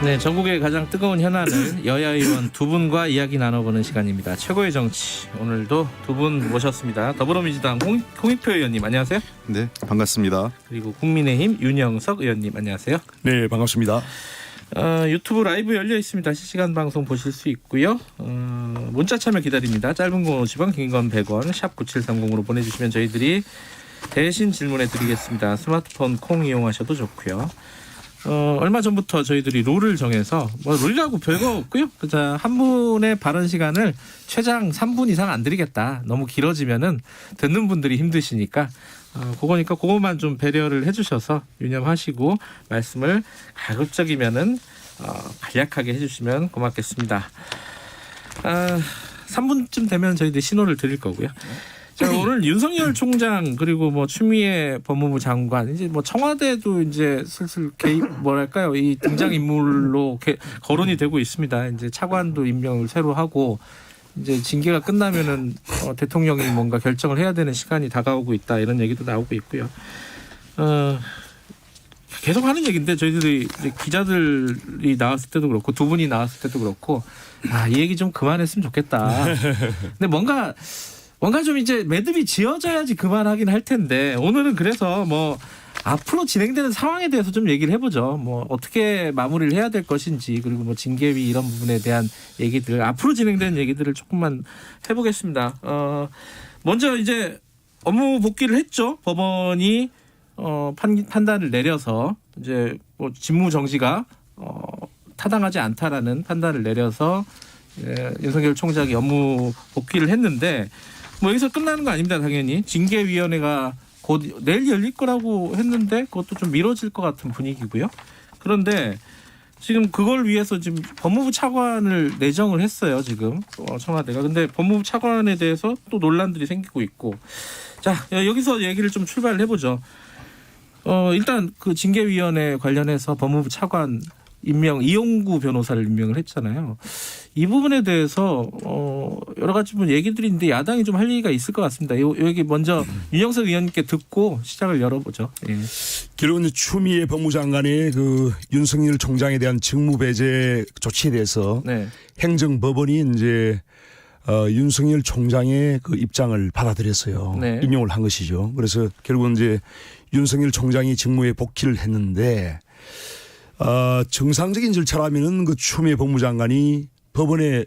네, 전국의 가장 뜨거운 현안을 여야 의원 두 분과 이야기 나눠보는 시간입니다. 최고의 정치, 오늘도 두 분 모셨습니다. 더불어민주당 홍익표 의원님 안녕하세요. 네, 반갑습니다. 그리고 국민의힘 윤영석 의원님 안녕하세요. 네, 반갑습니다. 유튜브 라이브 열려 있습니다. 실시간 방송 보실 수 있고요. 문자 참여 기다립니다. 짧은 건 50원, 긴 건 100원, 샵 9730으로 보내주시면 저희들이 대신 질문해 드리겠습니다. 스마트폰 콩 이용하셔도 좋고요. 얼마 전부터 저희들이 룰을 정해서 뭐 룰이라고 별거 없고요. 자, 한 분의 발언 시간을 최장 3분 이상 안 드리겠다. 너무 길어지면은 듣는 분들이 힘드시니까 그거니까 그것만 좀 배려를 해주셔서 유념하시고 말씀을 가급적이면은 간략하게 해주시면 고맙겠습니다. 3분쯤 되면 저희들 신호를 드릴 거고요. 자, 오늘 윤석열 총장 그리고 뭐 추미애 법무부 장관 이제 뭐 청와대도 이제 슬슬 개입 뭐랄까요 이 등장 인물로 거론이 되고 있습니다. 이제 차관도 임명을 새로 하고 이제 징계가 끝나면은 대통령이 뭔가 결정을 해야 되는 시간이 다가오고 있다 이런 얘기도 나오고 있고요. 계속 하는 얘기인데 저희들이 이제 기자들이 나왔을 때도 그렇고 두 분이 나왔을 때도 그렇고 이 얘기 좀 그만했으면 좋겠다. 근데 뭔가 좀 이제 매듭이 지어져야지 그만하긴 할 텐데 오늘은 그래서 뭐 앞으로 진행되는 상황에 대해서 좀 얘기를 해보죠. 뭐 어떻게 마무리를 해야 될 것인지 그리고 뭐 징계위 이런 부분에 대한 얘기들 앞으로 진행되는 얘기들을 조금만 해보겠습니다. 먼저 이제 업무 복귀를 했죠. 법원이 판단을 내려서 이제 뭐 직무 정지가 타당하지 않다라는 판단을 내려서 윤석열 총장이 업무 복귀를 했는데. 뭐 여기서 끝나는 거 아닙니다. 당연히 징계위원회가 곧 내일 열릴 거라고 했는데 그것도 좀 미뤄질 것 같은 분위기고요. 그런데 지금 그걸 위해서 지금 법무부 차관을 내정을 했어요. 지금 청와대가. 근데 법무부 차관에 대해서 또 논란들이 생기고 있고. 자, 여기서 얘기를 좀 출발을 해보죠. 일단 그 징계위원회 관련해서 법무부 차관 임명 이용구 변호사를 임명을 했잖아요. 이 부분에 대해서 여러 가지 얘기들이 있는데 야당이 좀 할 얘기가 있을 것 같습니다. 여기 먼저 윤영석 의원님께 듣고 시작을 열어보죠. 예. 결국은 추미애 법무장관의 그 윤석열 총장에 대한 직무 배제 조치에 대해서 네. 행정법원이 이제 윤석열 총장의 그 입장을 받아들였어요. 네. 인용을 한 것이죠. 그래서 결국은 이제 윤석열 총장이 직무에 복귀를 했는데. 정상적인 절차라면은 그 추미애 법무장관이 법원에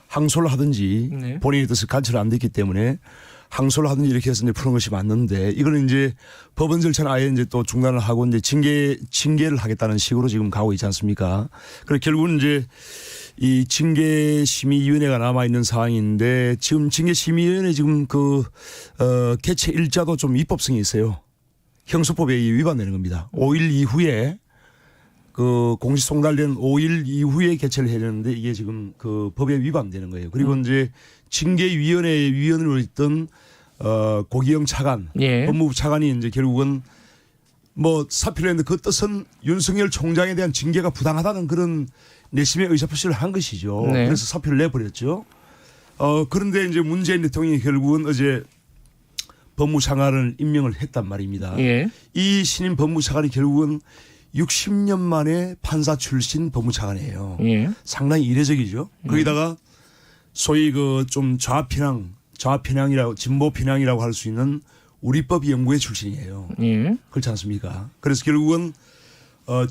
항소를 하든지 네. 본인의 뜻을 관철 안 됐기 때문에 항소를 하든지 이렇게 해서 이제 푸는 것이 맞는데 이거는 이제 법원 절차는 아예 이제 또 중단을 하고 이제 징계를 하겠다는 식으로 지금 가고 있지 않습니까? 그래서 결국은 이제 이 징계심의위원회가 남아 있는 상황인데 지금 징계심의위원회 지금 그 개최 일자도 좀 위법성이 있어요. 형소법에 위반되는 겁니다. 5일 이후에 그 공식 송달된 5일 이후에 개최를 해야 되는데 이게 지금 그 법에 위반되는 거예요. 그리고 이제 징계위원회의 위원으로 있던 고기영 차관, 예. 법무부 차관이 이제 결국은 뭐 사표를 했는데 그 뜻은 윤석열 총장에 대한 징계가 부당하다는 그런 내심의 의사표시를 한 것이죠. 네. 그래서 사표를 내버렸죠. 그런데 이제 문재인 대통령이 결국은 어제 법무차관을 임명을 했단 말입니다. 예. 이 신임 법무차관이 결국은 60년 만에 판사 출신 법무차관이에요. 예. 상당히 이례적이죠. 거기다가 소위 그 좀 좌편향이라고 진보 편향이라고 할 수 있는 우리법 연구회 출신이에요. 예. 그렇지 않습니까? 그래서 결국은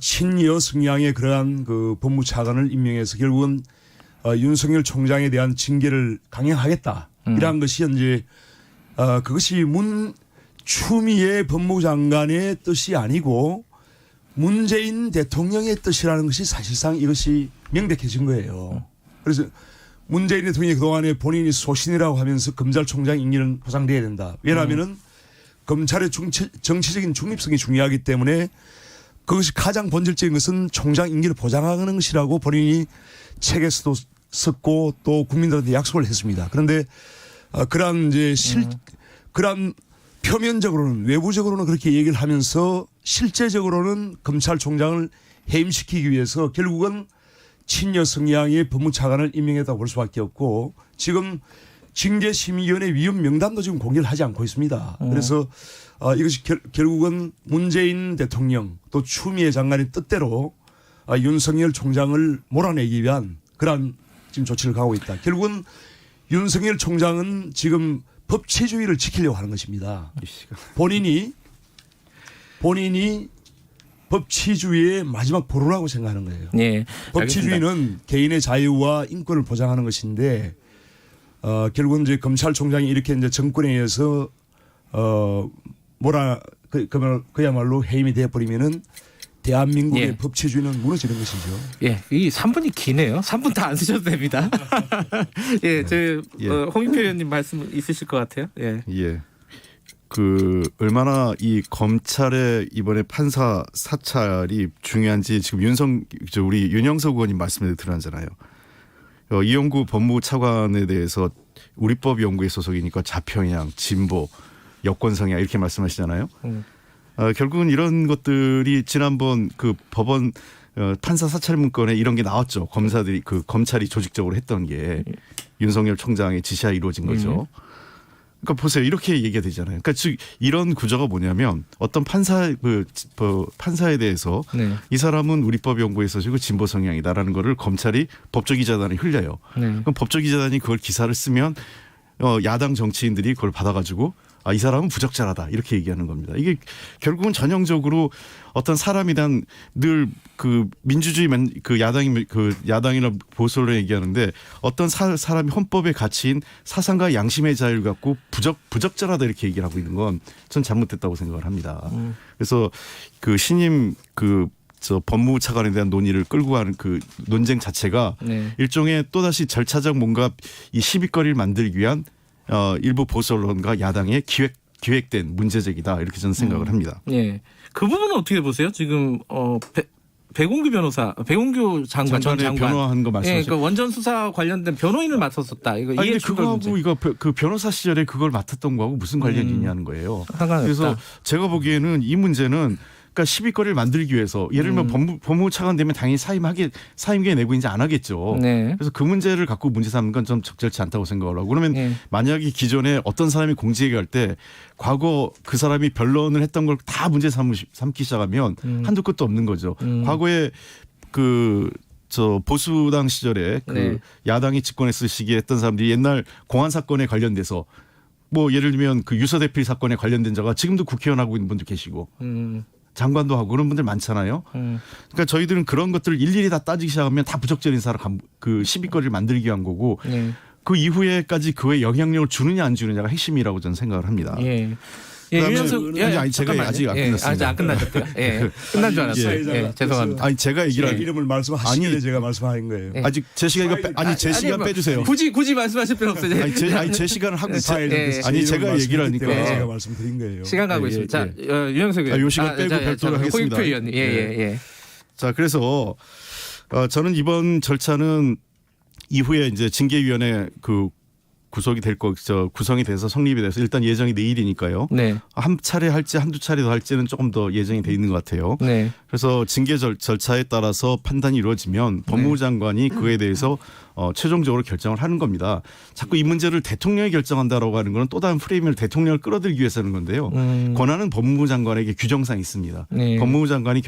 친여 성향의 그러한 그 법무차관을 임명해서 결국은 윤석열 총장에 대한 징계를 강행하겠다. 이러한 것이 이제 그것이 추미애 법무장관의 뜻이 아니고 문재인 대통령의 뜻이라는 것이 사실상 이것이 명백해진 거예요. 그래서 문재인 대통령이 그동안에 본인이 소신이라고 하면서 검찰총장 임기는 보장돼야 된다. 왜냐하면은 검찰의 정치적인 중립성이 중요하기 때문에 그것이 가장 본질적인 것은 총장 임기를 보장하는 것이라고 본인이 책에서도 썼고 또 국민들한테 약속을 했습니다. 그런데 그러한 이제 그러한 표면적으로는 외부적으로는 그렇게 얘기를 하면서 실제적으로는 검찰총장을 해임시키기 위해서 결국은 친여 성향의 법무차관을 임명했다고 볼 수밖에 없고 지금 징계심의위원회 위원 명단도 지금 공개를 하지 않고 있습니다. 그래서 이것이 결국은 문재인 대통령 또 추미애 장관의 뜻대로 윤석열 총장을 몰아내기 위한 그러한 지금 조치를 가고 있다. 결국은 윤석열 총장은 지금 법치주의를 지키려고 하는 것입니다. 본인이 법치주의의 마지막 보루라고 생각하는 거예요. 예. 법치주의는 개인의 자유와 인권을 보장하는 것인데 결국은 이제 검찰총장이 이렇게 이제 정권에 의해서 그야말로 해임이 되어버리면은 대한민국의 예. 법치주의는 무너지는 것이죠. 예, 이 3분이 기네요. 3분 다 안 쓰셔도 됩니다. 예, 홍익표 의원님 말씀 있으실 것 같아요. 예. 예. 얼마나 이 검찰의 이번에 판사 사찰이 중요한지 지금 우리 윤영석 의원님 말씀을 들었잖아요. 이용구 법무부 차관에 대해서 우리법 연구회 소속이니까 좌평양, 진보, 여권 성향 이렇게 말씀하시잖아요. 결국은 이런 것들이 지난번 그 법원 판사 사찰 문건에 이런 게 나왔죠. 검찰이 조직적으로 했던 게 윤석열 총장의 지시하에 이루어진 거죠. 그러니까 보세요. 이렇게 얘기가 되잖아요. 그러니까 즉 이런 구조가 뭐냐면 어떤 판사에 대해서 네. 이 사람은 우리법 연구에 소속이고 진보 성향이다라는 거를 검찰이 법조기자단에 흘려요. 네. 그럼 법조기자단이 그걸 기사를 쓰면 야당 정치인들이 그걸 받아가지고 이 사람은 부적절하다 이렇게 얘기하는 겁니다. 이게 결국은 전형적으로 어떤 사람이 단 늘 민주주의 야당이나 보수로 얘기하는데 어떤 사람이 헌법의 가치인 사상과 양심의 자유를 갖고 부적절하다 이렇게 얘기를 하고 있는 건 전 잘못됐다고 생각을 합니다. 그래서 신임 법무부 차관에 대한 논의를 끌고 가는 그 논쟁 자체가 네. 일종의 또다시 절차적 뭔가 이 시비거리를 만들기 위한 일부 보수 언론과 야당의 기획된 문제제기다 이렇게 저는 생각을 합니다. 예. 그 부분은 어떻게 보세요? 지금 백운규 장관 전 장관 변호한 거 말씀하시죠? 예, 그러니까 원전 수사 관련된 변호인을 맡았었다. 이거 근데 이해충돌 문제. 그거하고 그 변호사 시절에 그걸 맡았던 거하고 무슨 관련이 있냐는 거예요. 상관없다. 그래서 제가 보기에는 이 문제는 그러니까 시비거리를 만들기 위해서 예를 들면 법무부 차관 되면 당연히 사임계 내고 이제 안 하겠죠. 네. 그래서 그 문제를 갖고 문제 삼는 건 좀 적절치 않다고 생각을 하고 그러면 네. 만약에 기존에 어떤 사람이 공직에 갈 때 과거 그 사람이 변론을 했던 걸 다 문제 삼기 시작하면 한두 끝도 없는 거죠. 과거에 보수당 시절에 네. 야당이 집권했을 시기에 했던 사람들이 옛날 공안 사건에 관련돼서 뭐 예를 들면 그 유서대필 사건에 관련된 자가 지금도 국회의원 하고 있는 분도 계시고 장관도 하고 그런 분들 많잖아요. 그러니까 저희들은 그런 것들을 일일이 다 따지기 시작하면 다 부적절한 사람 시비거리를 만들기 위한 거고 네. 그 이후에까지 그에 영향력을 주느냐 안 주느냐가 핵심이라고 저는 생각을 합니다. 예. 예, 그다음에 유현석 아니, 제가 잠깐만요. 아직 안 끝났습니다. 아직 안 끝나셨대요. 예. 끝난 줄 알았어요. 예. 죄송합니다. 아니 제가 얘기를 이름을 말씀하시길래 제가 말씀하신 거예요. 예. 아직 제 시간 제 시간 빼주세요. 굳이 말씀하실 필요 없어요. 아니 제 시간을 하고 사회자께서 제가 얘기를 하니까 제가 말씀드린 거예요. 시간 가고 예, 있습니다. 예. 자, 유영석 의원. 요 시간 빼고 별도로 하겠습니다. 홍익표 의원님. 예. 자, 그래서 저는 이번 절차는 이후에 이제 징계위원회 구성이 돼서 성립이 돼서 일단 예정이 내일이니까요. 네. 한 차례 할지 한두 차례 더 할지는 조금 더 예정이 돼 있는 것 같아요. 네. 그래서 징계 절차에 따라서 판단이 이루어지면 법무부 장관이 그에 대해서 최종적으로 결정을 하는 겁니다. 자꾸 이 문제를 대통령이 결정한다라고 하는 것은 또 다른 프레임을 대통령을 끌어들이기 위해서 하는 건데요. 권한은 법무부 장관에게 규정상 있습니다. 네. 법무부 장관이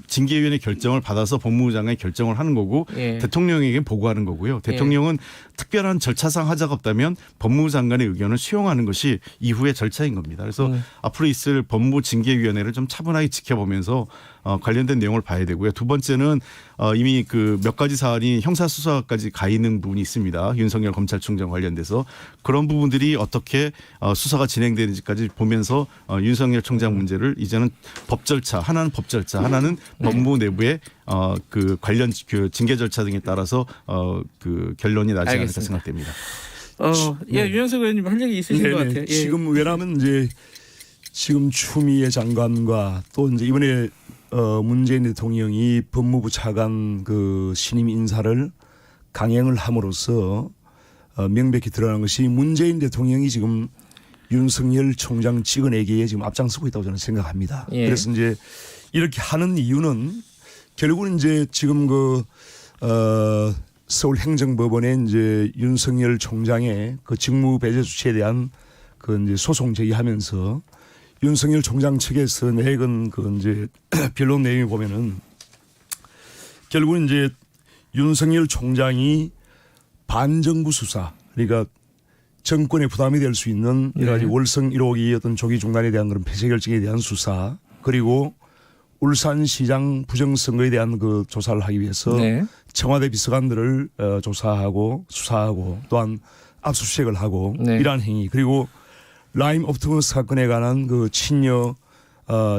징계위원회 결정을 받아서 법무부 장관이 결정을 하는 거고 예. 대통령에게 보고하는 거고요. 대통령은 특별한 절차상 하자가 없다면 법무부 장관의 의견을 수용하는 것이 이후의 절차인 겁니다. 그래서 앞으로 있을 법무부 징계위원회를 좀 차분하게 지켜보면서 관련된 내용을 봐야 되고요. 두 번째는 이미 몇 가지 사안이 형사수사까지 가 있는 부분이 있습니다. 윤석열 검찰총장 관련돼서 그런 부분들이 어떻게 수사가 진행되는지까지 보면서 윤석열 총장 문제를 이제는 법 절차, 하나는 법 절차, 하나는 법무부 내부의 관련 징계 절차 등에 따라서 결론이 나지 않을까 생각됩니다. 유영석 의원님 할 얘기 있으신 것 같아요. 예. 지금 왜냐하면 이제 지금 추미애 장관과 또 이제 이번에 문재인 대통령이 법무부 차관 신임 인사를 강행을 함으로써 명백히 드러난 것이 문재인 대통령이 지금 윤석열 총장 찍어내기에 지금 앞장서고 있다고 저는 생각합니다. 예. 그래서 이제 이렇게 하는 이유는 결국은 이제 지금 서울행정법원에 이제 윤석열 총장의 직무 배제 조치에 대한 이제 소송 제기하면서 윤석열 총장 측에서 내건 이제 변론 내용을 보면은 결국은 이제 윤석열 총장이 반정부 수사, 그러니까 정권에 부담이 될 수 있는 여러 가지 네. 월성 1호기 어떤 조기 중단에 대한 그런 폐쇄 결정에 대한 수사, 그리고 울산시장 부정선거에 대한 그 조사를 하기 위해서 네. 청와대 비서관들을 조사하고 수사하고 또한 압수수색을 하고 네. 이러한 행위, 그리고 라임 옵티머스 사건에 관한 그 친여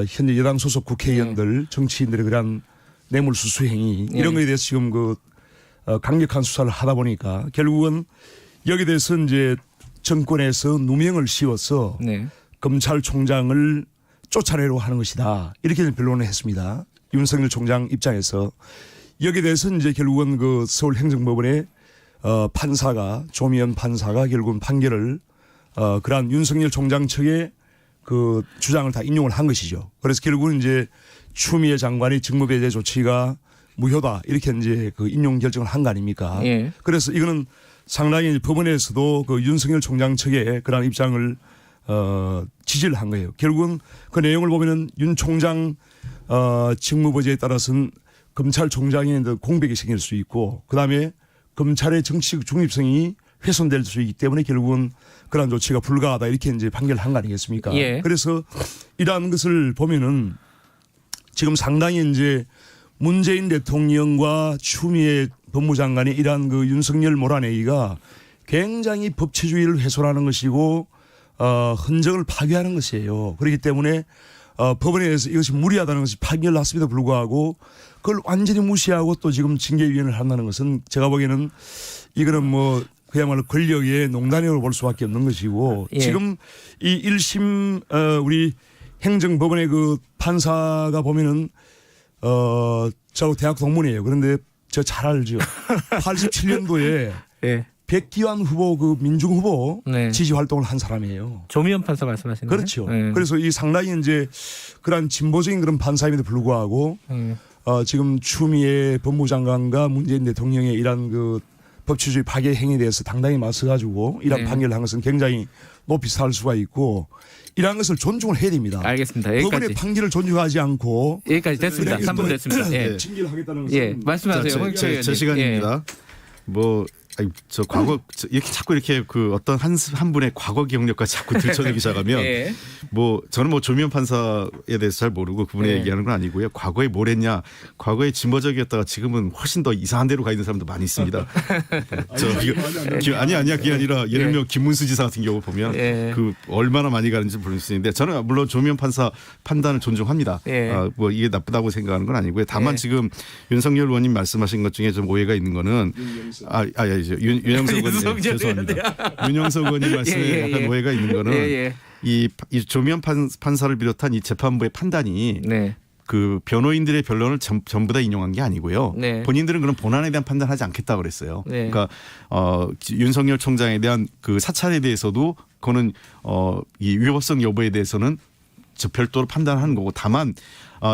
현재 여당 소속 국회의원들 정치인들의 그런 뇌물수수 행위 이런 네. 거에 대해서 지금 그 강력한 수사를 하다 보니까 결국은 여기에 대해서 이제 정권에서 누명을 씌워서 네. 검찰총장을 쫓아내려고 하는 것이다, 이렇게 변론을 했습니다. 윤석열 총장 입장에서 여기에 대해서 이제 결국은 그 서울행정법원의 판사가 조미연 판사가 결국은 판결을 그러한 윤석열 총장 측의 그 주장을 다 인용을 한 것이죠. 그래서 결국은 이제 추미애 장관의 직무배제 조치가 무효다, 이렇게 이제 그 인용 결정을 한 거 아닙니까? 예. 그래서 이거는 상당히 법원에서도 그 윤석열 총장 측의 그런 입장을 지지를 한 거예요. 결국은 그 내용을 보면은 윤 총장 직무부재에 따라서는 검찰총장의 공백이 생길 수 있고, 그다음에 검찰의 정치적 중립성이 훼손될 수 있기 때문에 결국은 그러한 조치가 불가하다, 이렇게 이제 판결한 거 아니겠습니까? 예. 그래서 이러한 것을 보면은 지금 상당히 이제 문재인 대통령과 추미애 법무장관의 이러한 그 윤석열 몰아내기가 굉장히 법치주의를 훼손하는 것이고 헌정을 파괴하는 것이에요. 그렇기 때문에 법원에 의해서 이것이 무리하다는 것이 판결났음에도 불구하고 그걸 완전히 무시하고 또 지금 징계위원회를 한다는 것은 제가 보기에는 이거는 뭐 그야말로 권력의 농단이라고 볼 수밖에 없는 것이고, 예. 지금 이 1심 우리 행정법원의 그 판사가 보면은 저 대학 동문이에요. 그런데 저 잘 알죠. 87년도에 예. 백기환 후보 그 민중 후보 네. 지지 활동을 한 사람이에요. 조미연 판사 말씀하시는 거예요? 그렇죠. 네. 그래서 이 상당히 이제 그런 진보적인 그런 판사임에도 불구하고 지금 추미애 법무장관과 문재인 대통령의 이런 그 법치주의 파괴 행위에 대해서 당당히 맞서가지고 이런 네. 판결을 한 것은 굉장히 높이 살 수가 있고, 이러한 것을 존중을 해야 됩니다. 알겠습니다. 법원의 여기까지. 판결을 존중하지 않고 여기까지 됐습니다. 그래, 3분 됐습니다. 예. 네. 징계를 하겠다는 것은 예. 말씀하세요. 자, 홍익철 제 의원님. 시간입니다. 뭐 아니, 저 과거 이렇게 자꾸 이렇게 그 어떤 한 분의 과거 기억력까지 자꾸 들춰내기 시작하면 예. 뭐 저는 뭐 조미연 판사에 대해서 잘 모르고 그분이 네. 얘기하는 건 아니고요. 과거에 뭘 했냐, 과거에 진보적이었다가 지금은 훨씬 더 이상한 데로 가 있는 사람도 많이 있습니다. 아니야 그게 아니라 예를 들면 김문수 지사 같은 경우 보면 예. 그 얼마나 많이 가는지 모를 수 있는데 저는 물론 조미연 판사 판단을 존중합니다. 예. 뭐 이게 나쁘다고 생각하는 건 아니고요. 다만 예. 지금 윤석열 의원님 말씀하신 것 중에 좀 오해가 있는 거는 윤영석 의원님 죄송합니다. 윤영석 의원님 말씀에 예, 예, 약간 예. 오해가 있는 거는 예. 이 조미연 판사를 비롯한 이 재판부의 판단이 네. 그 변호인들의 변론을 전부 다 인용한 게 아니고요. 네. 본인들은 그런 본안에 대한 판단하지 않겠다 그랬어요. 네. 그러니까 윤석열 총장에 대한 그 사찰에 대해서도 그거는 이 위법성 여부에 대해서는 저 별도로 판단하는 거고, 다만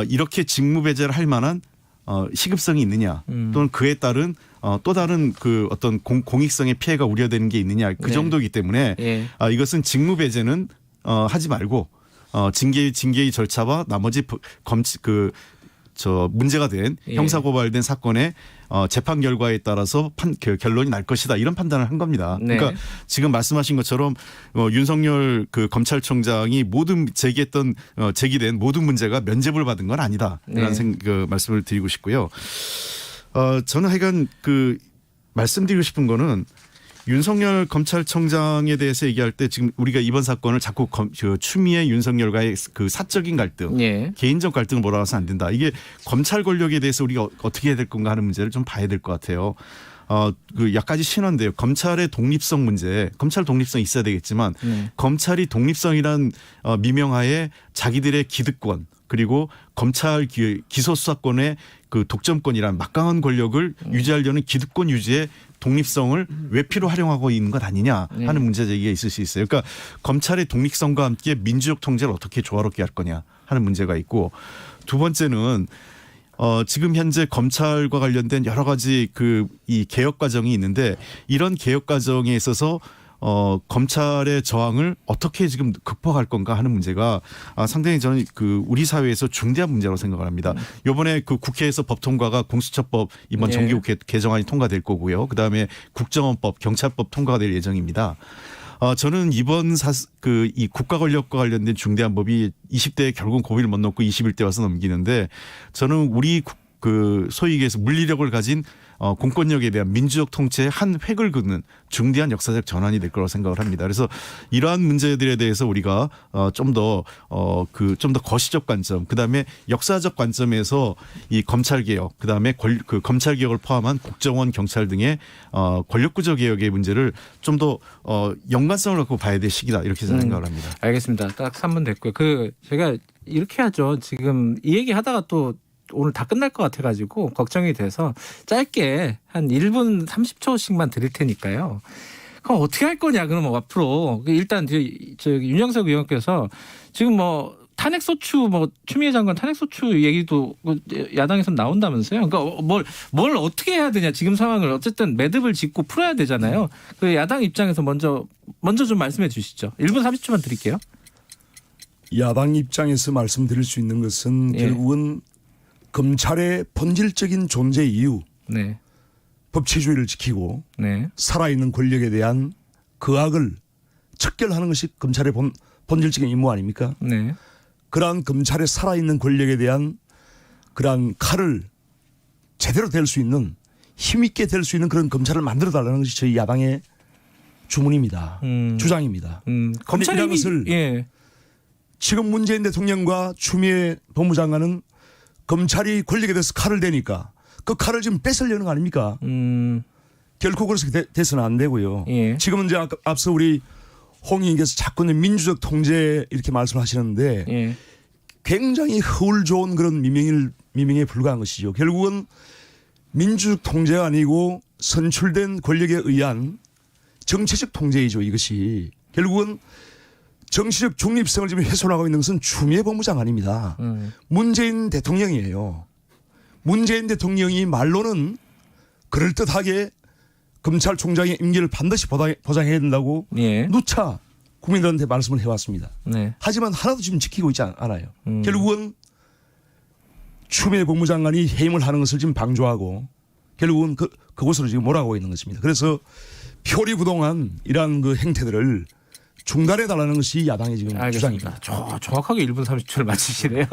이렇게 직무배제를 할 만한 시급성이 있느냐 또는 그에 따른 또 다른 그 어떤 공익성의 피해가 우려되는 게 있느냐, 그 네. 정도이기 때문에 예. 이것은 직무배제는 하지 말고 징계의 절차와 나머지 문제가 된 예. 형사고발된 사건의 재판 결과에 따라서 결론이 날 것이다, 이런 판단을 한 겁니다. 네. 그러니까 지금 말씀하신 것처럼 윤석열 그 검찰총장이 제기된 모든 문제가 면죄부를 받은 건 아니다, 이런 네. 말씀을 드리고 싶고요. 저는 하여간 말씀드리고 싶은 거는 윤석열 검찰총장에 대해서 얘기할 때 지금 우리가 이번 사건을 자꾸 추미애 윤석열과의 그 사적인 갈등, 예. 개인적 갈등을 몰아가서 안 된다. 이게 검찰 권력에 대해서 우리가 어떻게 해야 될 건가 하는 문제를 좀 봐야 될 것 같아요. 몇 가지 신화인데요. 검찰의 독립성 문제, 검찰 독립성 있어야 되겠지만 검찰이 독립성이란 미명하에 자기들의 기득권, 그리고 검찰 기소 수사권의 그 독점권이란 막강한 권력을 유지하려는 기득권 유지의 독립성을 외피로 활용하고 있는 것 아니냐 하는 문제 제기가 있을 수 있어요. 그러니까 검찰의 독립성과 함께 민주적 통제를 어떻게 조화롭게 할 거냐 하는 문제가 있고, 두 번째는 지금 현재 검찰과 관련된 여러 가지 이 개혁 과정이 있는데, 이런 개혁 과정에 있어서 검찰의 저항을 어떻게 지금 극복할 건가 하는 문제가 상당히 저는 그 우리 사회에서 중대한 문제라고 생각을 합니다. 이번에 그 국회에서 법 통과가 공수처법 이번 네. 정기국회 개정안이 통과될 거고요. 그다음에 국정원법, 경찰법 통과가 될 예정입니다. 저는 이번 이 국가 권력과 관련된 중대한 법이 20대에 결국 고비를 못 넘고 21대 와서 넘기는데 저는 우리 그 소위 얘기해서 물리력을 가진 공권력에 대한 민주적 통치의 한 획을 긋는 중대한 역사적 전환이 될 거라고 생각을 합니다. 그래서 이러한 문제들에 대해서 우리가 좀 더 거시적 관점, 그다음에 역사적 관점에서 이 검찰 개혁, 그다음에 그 검찰 개혁을 포함한 국정원, 경찰 등의 권력 구조 개혁의 문제를 좀 더 연관성을 갖고 봐야 될 시기다 이렇게 저는 생각을 합니다. 알겠습니다. 딱 3분 됐고요. 제가 이렇게 하죠. 지금 이 얘기 하다가 또 오늘 다 끝날 것 같아가지고 걱정이 돼서 짧게 한 1분 30초씩만 드릴 테니까요. 그럼 어떻게 할 거냐? 그럼 앞으로 일단 윤영석 의원께서 지금 뭐 탄핵소추 추미애 장관 탄핵소추 얘기도 야당에서 나온다면서요. 그러니까 뭘 어떻게 해야 되냐? 지금 상황을 어쨌든 매듭을 짓고 풀어야 되잖아요. 그 야당 입장에서 먼저 좀 말씀해 주시죠. 1분 30초만 드릴게요. 야당 입장에서 말씀드릴 수 있는 것은 결국은 검찰의 본질적인 존재 이유, 네. 법치주의를 지키고 네. 살아있는 권력에 대한 거악을 척결하는 것이 검찰의 본질적인 임무 아닙니까? 네. 그러한 검찰의 살아있는 권력에 대한 그러한 칼을 제대로 댈 수 있는 힘있게 될 수 있는 그런 검찰을 만들어달라는 것이 저희 야당의 주문입니다. 주장입니다. 검찰이 이런 것을 지금 문재인 대통령과 추미애 법무장관은 검찰이 권력에 대해서 칼을 대니까 그 칼을 지금 뺏으려는 거 아닙니까? 결코 그렇게 돼서는 안 되고요. 예. 지금은 이제 앞서 우리 홍 의원께서 자꾸 민주적 통제 이렇게 말씀하시는데 예. 굉장히 허울 좋은 그런 미명에 불과한 것이죠. 결국은 민주적 통제가 아니고 선출된 권력에 의한 정치적 통제이죠. 이것이 결국은 정치적 중립성을 지금 훼손하고 있는 것은 추미애 법무장관입니다. 문재인 대통령이에요. 문재인 대통령이 말로는 그럴듯하게 검찰총장의 임기를 반드시 보장해야 된다고 누차 국민들한테 말씀을 해왔습니다. 네. 하지만 하나도 지금 지키고 있지 않아요. 결국은 추미애 법무장관이 해임을 하는 것을 지금 방조하고 결국은 그곳으로 지금 몰아가고 있는 것입니다. 그래서 표리부동한 이러한 그 행태들을 중단해달라는 것이 야당의 지금 주장입니다. 정확하게 1분 30초를 맞추시네요.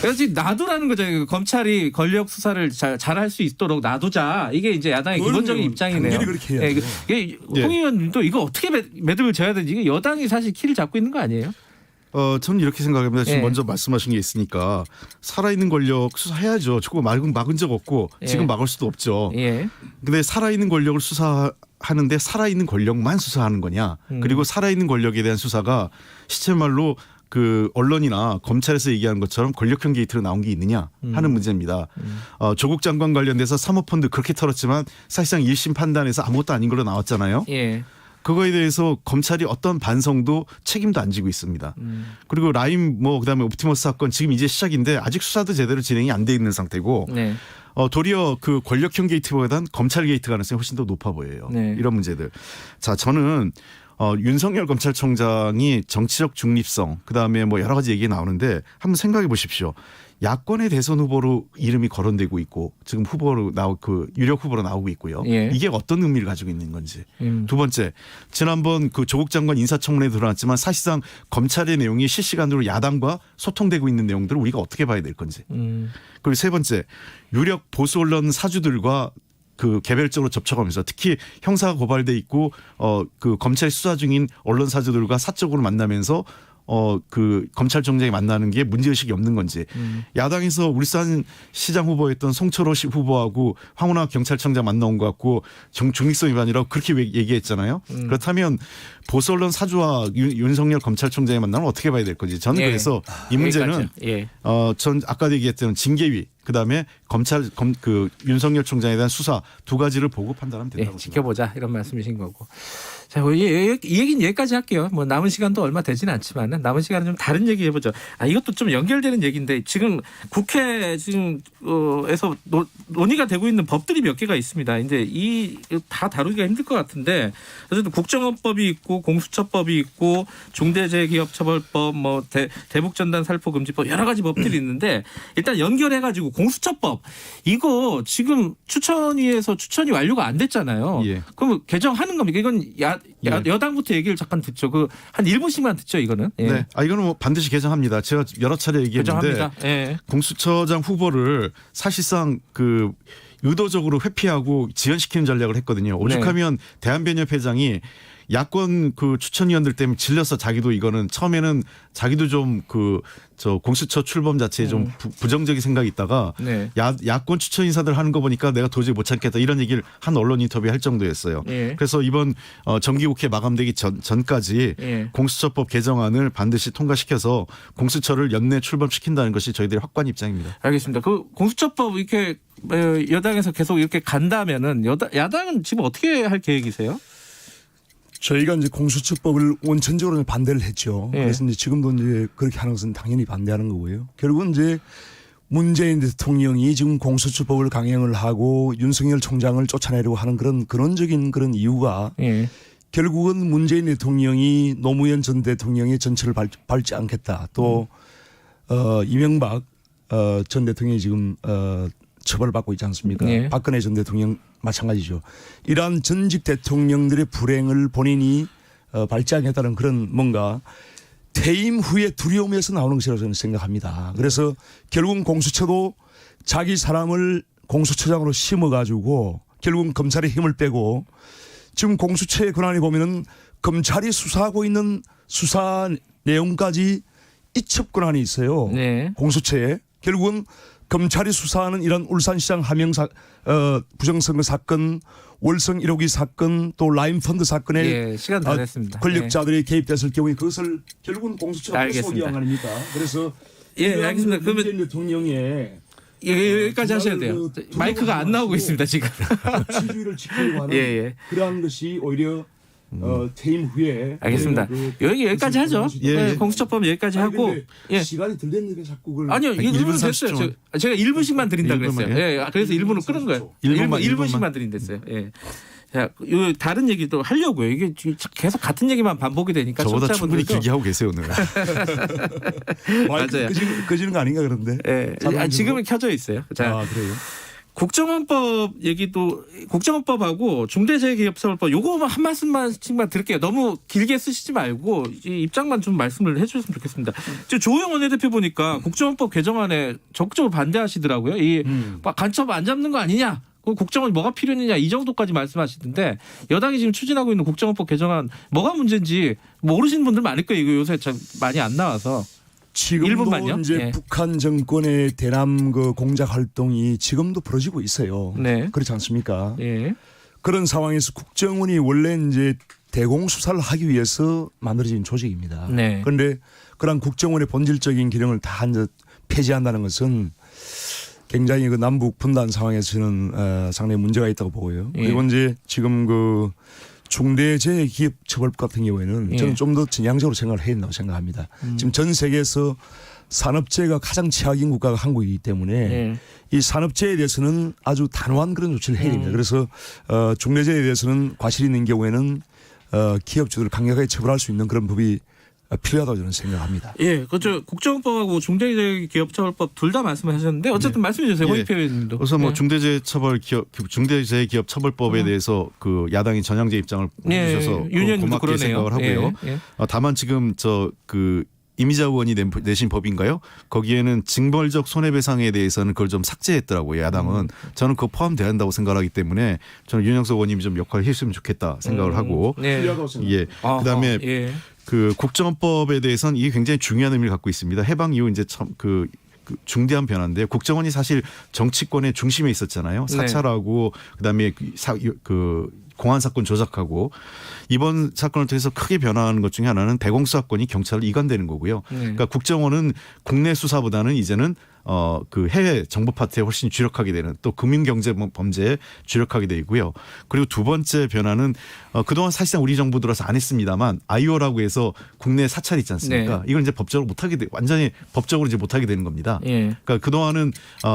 그래서 지금 놔두라는 거죠. 검찰이 권력 수사를 잘 할 수 있도록 놔두자. 이게 이제 야당의 기본적인 입장이네요. 당연히 그렇게 해야죠. 홍 의원님도 이거 어떻게 매듭을 져야 되는지 이게 여당이 사실 키를 잡고 있는 거 아니에요? 저는 이렇게 생각합니다. 지금 먼저 말씀하신 게 있으니까 살아있는 권력 수사해야죠. 저거 막은 적 없고 지금 막을 수도 없죠. 근데 살아있는 권력을 수사하는데 살아있는 권력만 수사하는 거냐. 그리고 살아있는 권력에 대한 수사가 시체말로 그 언론이나 검찰에서 얘기하는 것처럼 권력형 게이트로 나온 게 있느냐 하는 문제입니다. 조국 장관 관련돼서 사모펀드 그렇게 털었지만 사실상 1심 판단에서 아무것도 아닌 걸로 나왔잖아요. 그거에 대해서 검찰이 어떤 반성도 책임도 안 지고 있습니다. 그리고 라임 그다음에 옵티머스 사건 지금 이제 시작인데 아직 수사도 제대로 진행이 안 돼 있는 상태고 도리어 그 권력형 게이트보다는 검찰 게이트 가능성이 훨씬 더 높아 보여요. 이런 문제들. 자, 저는 윤석열 검찰총장이 정치적 중립성 그다음에 여러 가지 얘기 나오는데 한번 생각해 보십시오. 야권의 대선 후보로 이름이 거론되고 있고 지금 유력 후보로 나오고 있고요. 이게 어떤 의미를 가지고 있는 건지. 두 번째, 지난번 그 조국 장관 인사청문회에 드러났지만 사실상 검찰의 내용이 실시간으로 야당과 소통되고 있는 내용들을 우리가 어떻게 봐야 될 건지. 그리고 세 번째, 유력 보수 언론 사주들과 그 개별적으로 접촉하면서 특히 형사가 고발돼 있고 그 검찰 수사 중인 언론 사주들과 사적으로 만나면서 그 검찰총장이 만나는 게 문제의식이 없는 건지 야당에서 울산 시장 후보였던 송철호 후보하고 황운하 경찰청장 만나온 것 같고 중립성 위반이라고 그렇게 얘기했잖아요. 그렇다면 보수 언론 사주와 윤석열 검찰총장이 만나면 어떻게 봐야 될 건지 저는 그래서 이 문제는 전 아까 얘기했던 징계위 그다음에 윤석열 총장에 대한 수사 두 가지를 보고 판단하면 된다고 지켜보자 이런 말씀이신 거고. 자, 이 얘기는 여기까지 할게요. 뭐 남은 시간도 얼마 되지는 않지만 남은 시간은 좀 다른 얘기 해보죠. 이것도 좀 연결되는 얘기인데 지금 국회 지금 에서 논의가 되고 있는 법들이 몇 개가 있습니다. 이제 이 다 다루기가 힘들 것 같은데 어쨌든 국정원법이 있고 공수처법이 있고 중대재해기업처벌법, 뭐 대북전단 살포금지법 여러 가지 법들이 있는데 일단 연결해가지고 공수처법 이거 지금 추천위에서 추천이 완료가 안 됐잖아요. 예. 그럼 개정하는 겁니까? 이건 여당부터 얘기를 잠깐 듣죠. 그 한 1분씩만 듣죠. 이거는. 예. 네. 이거는 뭐 반드시 개정합니다. 제가 여러 차례 얘기했는데 개정합니다. 예. 공수처장 후보를 사실상 그 의도적으로 회피하고 지연시키는 전략을 했거든요. 오죽하면 대한변협회장이 야권 그 추천위원들 때문에 질려서 자기도 이거는 처음에는 자기도 좀 저 공수처 출범 자체에 좀 부정적인 생각이 있다가 네. 야권 추천 인사들 하는 거 보니까 내가 도저히 못 참겠다 이런 얘기를 한 언론 인터뷰에 할 정도였어요. 예. 그래서 이번 정기국회 마감되기 전까지 예. 공수처법 개정안을 반드시 통과시켜서 공수처를 연내 출범시킨다는 것이 저희들의 확고한 입장입니다. 알겠습니다. 그 공수처법 이렇게 여당에서 계속 이렇게 간다면은 야당은 지금 어떻게 할 계획이세요? 저희가 이제 공수처법을 원천적으로 반대를 했죠. 예. 그래서 이제 지금도 이제 그렇게 하는 것은 당연히 반대하는 거고요. 결국은 이제 문재인 대통령이 지금 공수처법을 강행을 하고 윤석열 총장을 쫓아내려고 하는 그런 근원적인 그런 이유가 예. 결국은 문재인 대통령이 노무현 전 대통령의 전철을 밟지 않겠다. 또 이명박 전 대통령이 지금 처벌받고 있지 않습니까? 예. 박근혜 전 대통령 마찬가지죠. 이러한 전직 대통령들의 불행을 본인이 밟지 않겠다는 그런 뭔가 퇴임 후에 두려움에서 나오는 것이라고 저는 생각합니다. 그래서 결국은 공수처도 자기 사람을 공수처장으로 심어가지고 결국은 검찰의 힘을 빼고 지금 공수처의 권한에 보면은 검찰이 수사하고 있는 수사 내용까지 이첩 권한이 있어요. 네. 공수처에. 결국은 검찰이 수사하는 이런 울산시장 하명 부정선거 사건, 월성 1호기 사건, 또 라임펀드 사건에 예, 시간 다 됐습니다. 권력자들이 개입됐을 경우에 그것을 결국은 공수처가 소기한 아닙니까? 그래서 예, 알겠습니다. 그러면 문재인 대통령의 여기까지 하셔야 돼요. 마이크가 안 나오고 있습니다 지금. 법치주의를 지키려고 하는 예. 그러한 것이 오히려 퇴임 후에 알겠습니다. 여기까지 하죠. 예. 네, 공수처법 여기까지 하고. 예. 시간이 덜 됐는데 자꾸 그걸 아니요, 1분 30초 됐어요. 제가 1분씩만 드린다 그랬어요. 1분만, 예, 그래서 1분을 끊은 거예요. 1분씩만 드린댔어요. 예. 자, 요 다른 얘기도 하려고요. 이게 계속 같은 얘기만 반복이 되니까 저보다 충분히 청취자분들도- 길게 하고 계세요 오늘. 맞아요. 끄지는 거 아닌가 그런데. 예. 지금은 켜져 있어요. 자, 그래요. 국정원법 얘기도 국정원법하고 중대재해기업처벌법 요거만 한 말씀만씩만 드릴게요. 너무 길게 쓰시지 말고 이 입장만 좀 말씀을 해주셨으면 좋겠습니다. 지금 조영 원내대표 보니까 국정원법 개정안에 적극적으로 반대하시더라고요. 이 간첩 안 잡는 거 아니냐? 국정원이 뭐가 필요했느냐 이 정도까지 말씀하시던데 여당이 지금 추진하고 있는 국정원법 개정안 뭐가 문제인지 모르시는 분들 많을 거예요. 이거 요새 참 많이 안 나와서. 지금도 1분만요? 이제 예. 북한 정권의 대남 그 공작 활동이 지금도 벌어지고 있어요. 네. 그렇지 않습니까? 예. 그런 상황에서 국정원이 원래 이제 대공 수사를 하기 위해서 만들어진 조직입니다. 네. 그런데 그런 국정원의 본질적인 기능을 다 이제 폐지한다는 것은 굉장히 그 남북 분단 상황에서는 상당히 문제가 있다고 보고요. 예. 그리고 이제 지금 그 중대재해기업처벌법 같은 경우에는 예. 저는 좀 더 전향적으로 생각을 해야 된다고 생각합니다. 지금 전 세계에서 산업재해가 가장 취약인 국가가 한국이기 때문에 예. 이 산업재해에 대해서는 아주 단호한 그런 조치를 해야 됩니다. 그래서 중대재해에 대해서는 과실이 있는 경우에는 기업주들을 강력하게 처벌할 수 있는 그런 법이 필요하다고 저는 생각합니다. 예, 그렇죠. 국정원법하고 중대재해기업처벌법 둘 다 말씀하셨는데 어쨌든 말씀해 주세요. 예. 홍익표 의원님도. 우선 뭐 예. 중대재해기업처벌법에 대해서 그 야당이 전향제 입장을 예, 보여주셔서 윤 의원님도 고맙게 그러네요. 생각을 하고요. 예. 다만 지금 이미자 의원이 내신 법인가요? 거기에는 징벌적 손해배상에 대해서는 그걸 좀 삭제했더라고요. 야당은. 저는 그거 포함돼야 한다고 생각하기 때문에 저는 윤영석 의원님이 좀 역할을 했으면 좋겠다 생각을 하고. 네. 필요하다고 생각합니다. 예. 그다음에 예. 그 국정원법에 대해서는 이게 굉장히 중요한 의미를 갖고 있습니다. 해방 이후 이제 참 그 중대한 변화인데 국정원이 사실 정치권의 중심에 있었잖아요. 사찰하고 그다음에 공안 사건 조작하고 이번 사건을 통해서 크게 변화하는 것 중에 하나는 대공수사권이 경찰로 이관되는 거고요. 그러니까 국정원은 국내 수사보다는 이제는 그 해외 정보 파트에 훨씬 주력하게 되는 또 금융경제 범죄에 주력하게 되고요. 그리고 두 번째 변화는 그동안 사실상 우리 정부 들어서 안 했습니다만 IO라고 해서 국내 사찰 있지 않습니까? 네. 이걸 이제 법적으로 못하게 완전히 법적으로 이제 못하게 되는 겁니다. 예. 그러니까 그동안은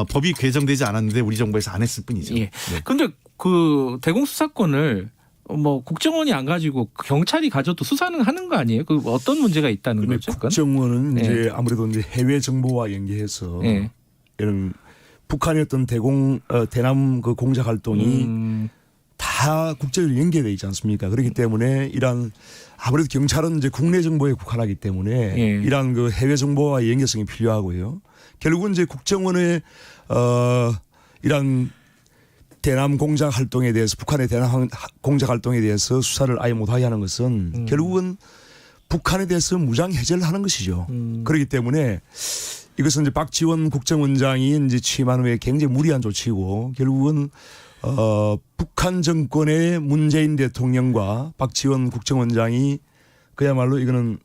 법이 개정되지 않았는데 우리 정부에서 안 했을 뿐이죠. 예. 근데 그 대공 수사권을 뭐 국정원이 안 가지고 경찰이 가져도 수사는 하는 거 아니에요? 그 어떤 문제가 있다는 근데 거죠? 그건? 국정원은 예. 이제 아무래도 이제 해외 정보와 연계해서 예. 이런 북한의 어떤 대남 그 공작 활동이 다 국제적으로 연계되어 있지 않습니까? 그렇기 때문에 이런 아무래도 경찰은 이제 국내 정보에 국한하기 때문에 예. 이런 그 해외 정보와 연계성이 필요하고요. 결국은 이제 국정원의 이런 대남 공작 활동에 대해서 북한의 대남 공작 활동에 대해서 수사를 아예 못하게 하는 것은 결국은 북한에 대해서 무장 해제를 하는 것이죠. 그렇기 때문에 이것은 이제 박지원 국정원장이 이제 취임한 후에 굉장히 무리한 조치이고 결국은 북한 정권의 문재인 대통령과 박지원 국정원장이 그야말로 이거는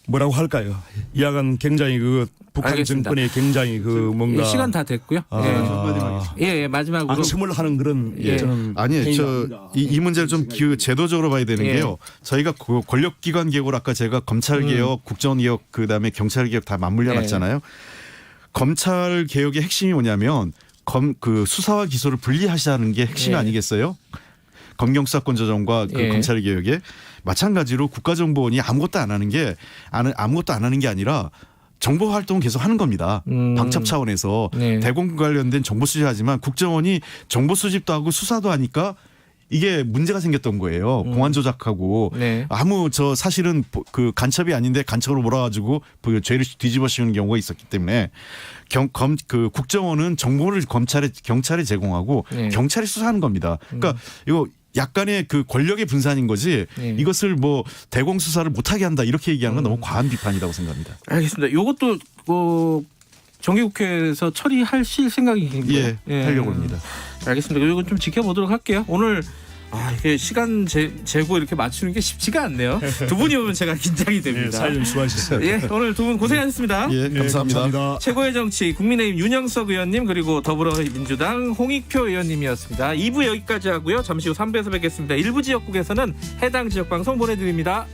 뭐라고 할까요? 이하간 굉장히 그 북한 알겠습니다. 정권의 굉장히 그 뭔가 예, 시간 다 됐고요. 예, 마지막으로 방심을 하는 그런 예. 저는 아니에요. 행위가 이 문제를 좀 제도적으로 봐야 되는 예. 게요. 저희가 그 권력기관 개혁을 아까 제가 검찰 개혁, 국정원 개혁, 그다음에 경찰 개혁 다 맞물려 예. 놨잖아요. 검찰 개혁의 핵심이 뭐냐면 그 수사와 기소를 분리하자는 게 핵심이 예. 아니겠어요? 검경수사권 조정과 그 예. 검찰 개혁에 마찬가지로 국가정보원이 아무것도 안 하는 게 아니라 정보 활동 계속 하는 겁니다. 방첩 차원에서 네. 대공 관련된 정보 수집하지만 국정원이 정보 수집도 하고 수사도 하니까 이게 문제가 생겼던 거예요. 공안 조작하고 네. 사실은 그 간첩이 아닌데 간첩으로 몰아가지고 그 죄를 뒤집어 씌우는 경우가 있었기 때문에 그 국정원은 정보를 경찰에 제공하고 네. 경찰이 수사하는 겁니다. 그러니까 이거 약간의 그 권력의 분산인 거지 네. 이것을 대공 수사를 못하게 한다 이렇게 얘기하는 건 너무 과한 비판이라고 생각합니다. 알겠습니다. 이것도 정기국회에서 처리하실 생각이신가요? 예, 하려고 합니다. 알겠습니다. 이거 좀 지켜보도록 할게요. 오늘 이게 시간 재고 이렇게 맞추는 게 쉽지가 않네요. 두 분이 오면 제가 긴장이 됩니다. 사연 수고하셨어요. 예, 오늘 두 분 고생하셨습니다. 예, 감사합니다. 감사합니다. 최고의 정치 국민의힘 윤영석 의원님 그리고 더불어민주당 홍익표 의원님이었습니다. 2부 여기까지 하고요. 잠시 후 3부에서 뵙겠습니다. 일부 지역국에서는 해당 지역 방송 보내드립니다.